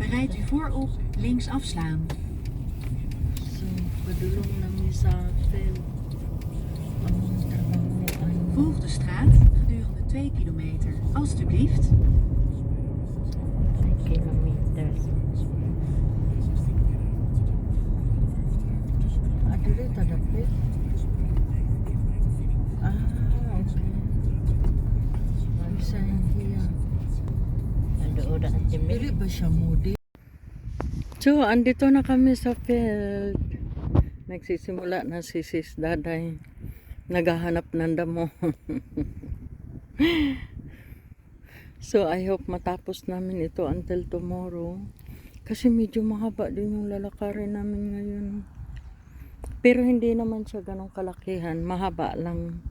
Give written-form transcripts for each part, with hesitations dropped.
Bereid u voorop links afslaan. So, padulong namin sa hotel. Ang trabaho ni Ano. Volg de straat gedurende 2 kilometer. Alstublieft. 3 kilometers. Dili tadapit. Okay. Bisa hiya. Ada at Dili ba siya moody? So, andito na kami sa field. Nagsisimula na si Sis Daday. Naghahanap ng damo. So, I hope matapos namin ito until tomorrow. Kasi medyo mahaba din yung lalakarin namin ngayon. Pero hindi naman siya ganong kalakihan. Mahaba lang.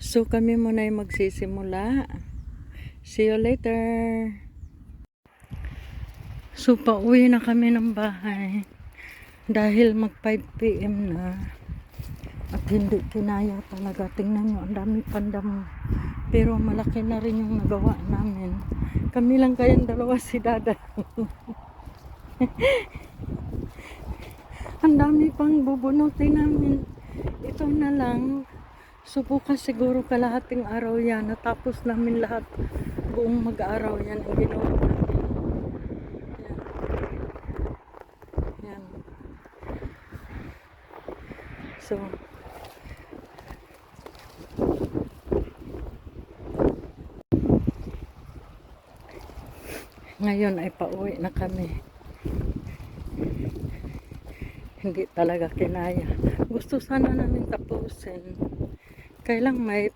So, kami muna ay magsisimula. See you later. So, pauwi na kami ng bahay. Dahil mag 5 PM na. At hindi kinaya talaga. Tingnan nyo, ang dami pandamo. Pero malaki na rin yung nagawa namin. Kami lang kayang dalawa si Dada. Ang dami pang bubunutin namin. Ito na lang. So, bukas siguro kalahating araw yan. Natapos namin lahat. Buong mag-araw yan ang ginawa namin. Yan. So, ngayon ay pauwi na kami. Hindi talaga kinaya. Gusto sana namin tapusin. Kailang may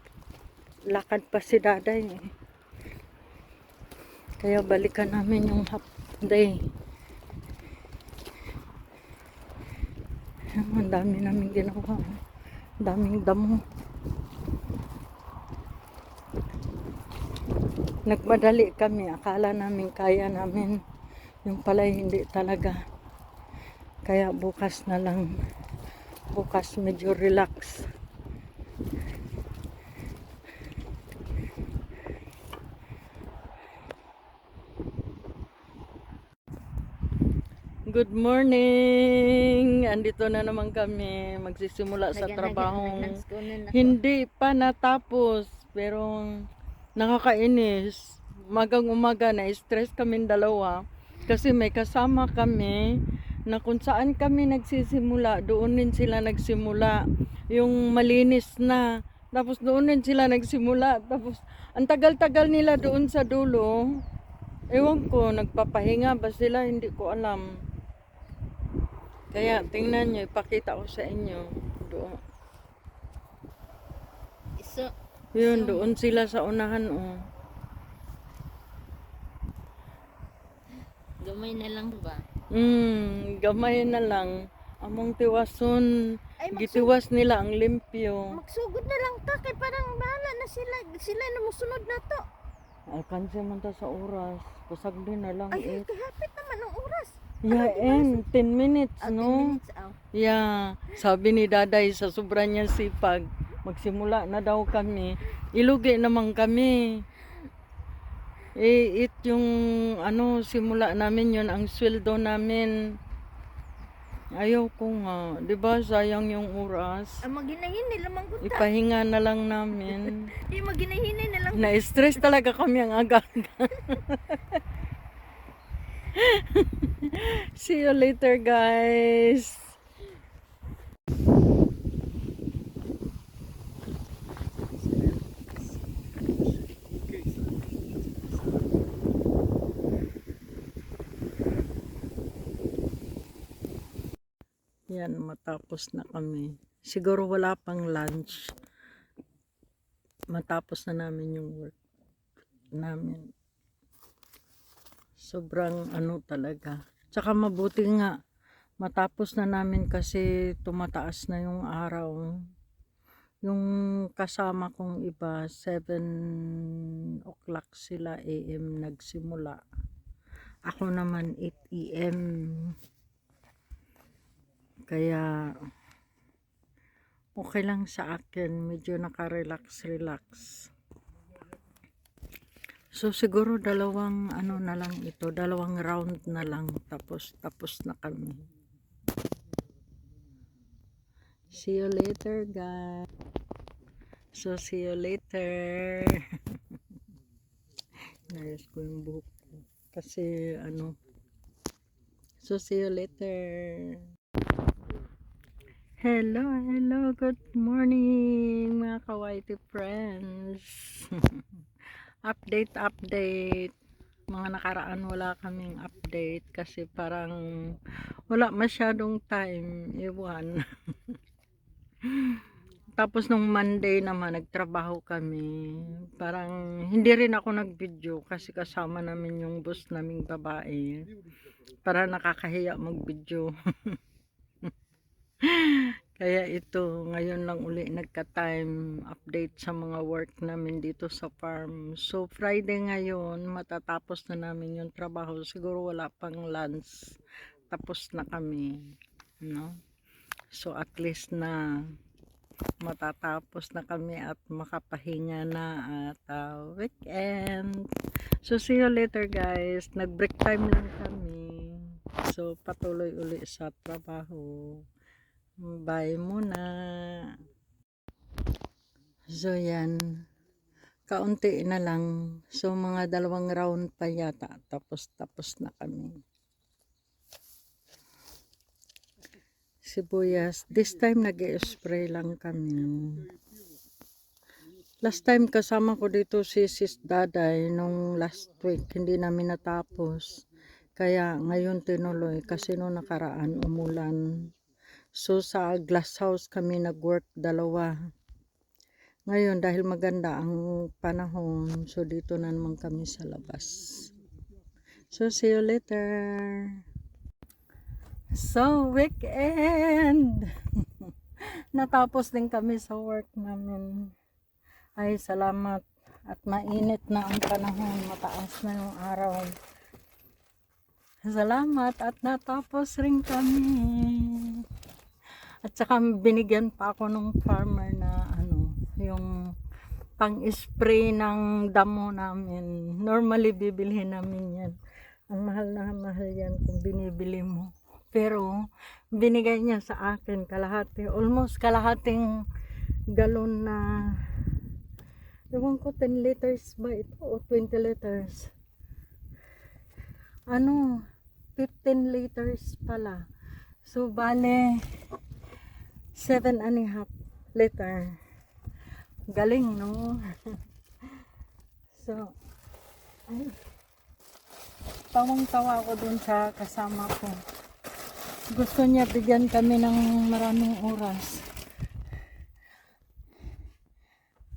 lakad pa si Daday. Kaya balikan namin yung half day. Ang dami namin ginawa. Ang daming damo. Nagmadali kami. Akala namin kaya namin. Yung pala hindi talaga. Kaya bukas na lang. Bukas medyo relax. Good morning! Andito na naman kami. Magsisimula sa trabahong hindi pa natapos. Pero nakakainis. Magang umaga na stress kami dalawa. Kasi may kasama kami na kung saan kami nagsisimula, doon din sila nagsimula. Yung malinis na. Tapos doon din sila nagsimula. Tapos ang tagal-tagal nila doon sa dulo. Ewan ko, nagpapahinga ba sila? Hindi ko alam. Kaya tingnan nyo, ipakita ko sa inyo. Doon. Yun, doon sila sa unahan. Oh. Gamay na lang ba? Gamay na lang. Among tiwason, gitiwas nila ang limpyo. Magsugod na lang ta kay parang bahala na sila. Sila na musunod na to. Alkansi man ta sa oras. Pasag din na lang. Ay, kahapit naman ang oras. Yeah, and 10 minutes, 10 no? minutes, Yeah, sabi ni Daday sa sobra niyang sipag, magsimula na daw kami. Ilugi naman kami. It yung simula namin yun, ang sweldo namin. Ayaw ko nga, 'di ba? Sayang yung oras. Maginahin nila manggunta. Ipahinga na lang namin. Di maginahin na lang. Na-stress talaga kami ang aga-aga. See you later, guys. Yan, matapos na kami. Siguro wala pang lunch. Matapos na namin yung work namin. Sobrang talaga. Tsaka mabuti nga. Matapos na namin kasi tumataas na yung araw. Yung kasama kong iba, 7 o'clock sila AM nagsimula. Ako naman 8 AM. Kaya okay lang sa akin, medyo naka-relax. So siguro dalawang ano na lang ito, dalawang round na lang tapos na kami. See you later, guys. So see you later. Nayos ko yung buhok ko. Kasi ano. So see you later. Hello, good morning mga kawaiti friends. Update. Mga nakaraan wala kaming update kasi parang wala masyadong time, iwan. Tapos nung Monday naman nagtrabaho kami. Parang hindi rin ako nag-video kasi kasama namin yung boss naming babae. Para nakakahiya mag-video. Kaya ito, ngayon lang uli nagka-time update sa mga work namin dito sa farm. So Friday ngayon, matatapos na namin yung trabaho. Siguro wala pang lunch. Tapos na kami, no? So at least na matatapos na kami at makapahinga na at weekend. So see you later guys. Nag-break time lang kami. So patuloy uli sa trabaho. Bye muna. So yan. Kaunti na lang. So mga 2 round pa yata. Tapos na kami. Sibuyas. This time nag-spray lang kami. Last time kasama ko dito si Sis Daday nung last week. Hindi namin natapos. Kaya ngayon tinuloy kasi nung nakaraan umulan. So sa glass house kami nag-work 2. Ngayon dahil maganda ang panahon, so dito na naman kami sa labas. So see you later. So weekend. Natapos din kami sa work namin. Ay salamat at mainit na ang panahon, mataas na yung araw. Salamat at natapos rin kami. At saka binigyan pa ako ng farmer na ano, yung pang-spray ng damo namin. Normally bibilhin namin yan. Ang mahal na mahal yan kung binibili mo. Pero binigay niya sa akin kalahati, almost kalahating galon na, ewan ko 10 liters ba ito o 20 liters. Ano, 15 liters pala. So bale 7.5 liter. Galing, no? So, ay, tawang-tawa ako dun sa kasama ko. Gusto niya bigyan kami ng maraming oras.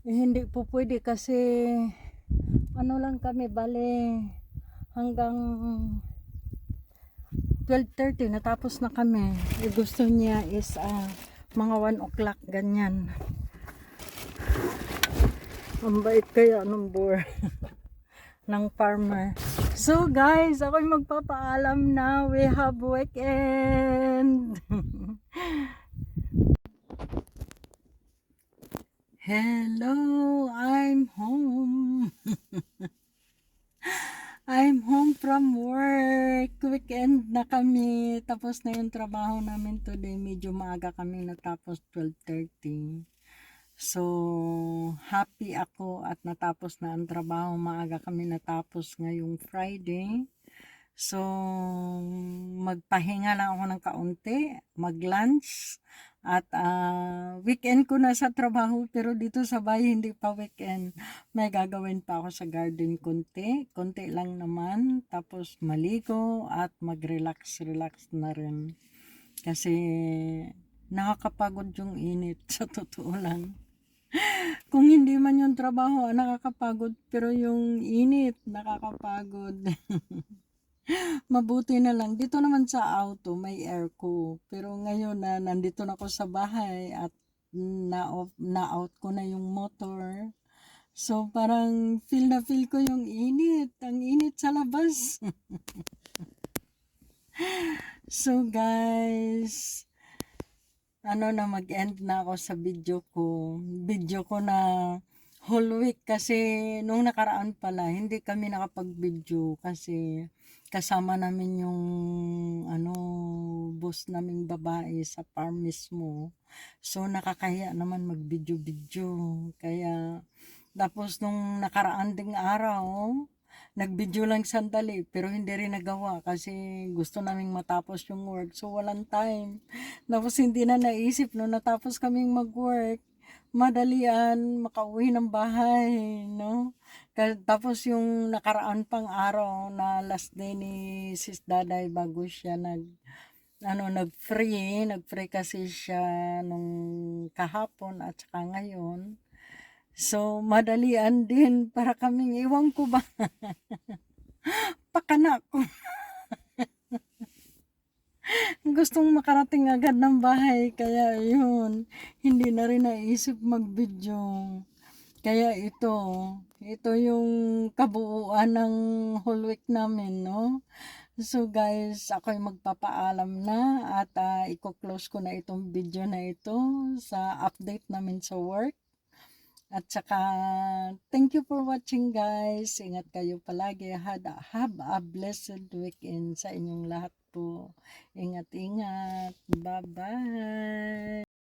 Hindi po pwede kasi ano lang kami, bale hanggang 12:30 natapos na kami. Gusto niya is mga 1 o'clock ganyan. Ang bait kaya ng bore ng farmer. So guys, ako'y magpapaalam na. We have weekend. Hello, I'm home. I'm home from work. Weekend na kami. Tapos na yung trabaho namin today. Medyo maaga kami natapos 12:30. So, happy ako at natapos na ang trabaho. Maaga kami natapos ngayong Friday. So, magpahinga lang ako ng kaunti. Mag-lunch. At weekend ko na sa trabaho pero dito sa bahay hindi pa weekend. May gagawin pa ako sa garden konti lang naman. Tapos maligo at mag-relax na rin. Kasi nakakapagod yung init sa totoo lang. Kung hindi man yung trabaho nakakapagod pero yung init nakakapagod. Mabuti na lang. Dito naman sa auto, may airco. Pero ngayon na nandito na ako sa bahay at na-out ko na yung motor. So, parang feel ko yung init. Ang init sa labas. So, guys, mag-end na ako sa video ko. Video ko na whole week kasi nung nakaraan pala hindi kami nakapag-video kasi kasama namin yung ano boss naming babae sa farm mismo. So nakakahiya naman mag-video-video. Kaya tapos nung nakaraan ding araw, nag-video lang sandali pero hindi rin nagawa kasi gusto naming matapos yung work. So walang time. Tapos hindi na naisip no natapos kaming mag-work madalian makauwi ng bahay, no? Tapos yung nakaraan pang araw na last day ni Sis Daday bago siya nag-free kasi siya nung kahapon at saka ngayon. So, madalian din para kaming iwan ko ba, pakana ko. Gustong makarating agad ng bahay, kaya yun, hindi na rin naisip mag-video. Kaya ito yung kabuuan ng whole week namin, no? So guys, ako'y magpapaalam na at i-close ko na itong video na ito sa update namin sa work. At saka, thank you for watching guys. Ingat kayo palagi. Have a blessed weekend sa inyong lahat po. Ingat-ingat. Bye-bye.